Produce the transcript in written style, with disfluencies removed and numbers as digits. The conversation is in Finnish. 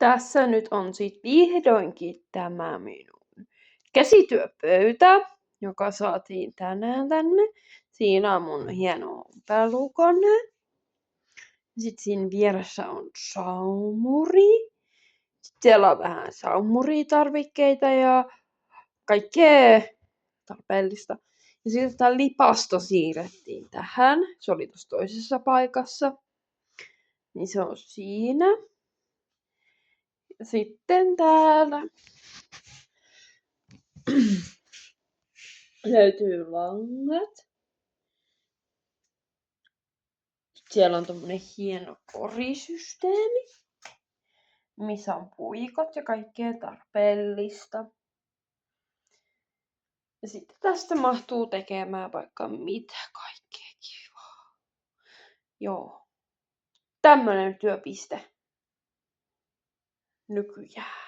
Tässä nyt on sit vihdoinkin tämä minun käsityöpöytä, joka saatiin tänään tänne. Siinä on mun hieno ompelukonne. Sitten siinä vieressä on saumuri. Sitten siellä on vähän saumuritarvikkeita ja kaikkea tarpeellista. Ja sitten tämä lipasto siirrettiin tähän. Se oli tuossa toisessa paikassa. Niin se on siinä. Ja sitten täällä löytyy langat. Siellä on tommonen hieno korisysteemi, missä on puikot ja kaikkea tarpeellista. Ja sitten tästä mahtuu tekemään vaikka mitä kaikkea kivaa. Joo. Tämmönen työpiste nykyään.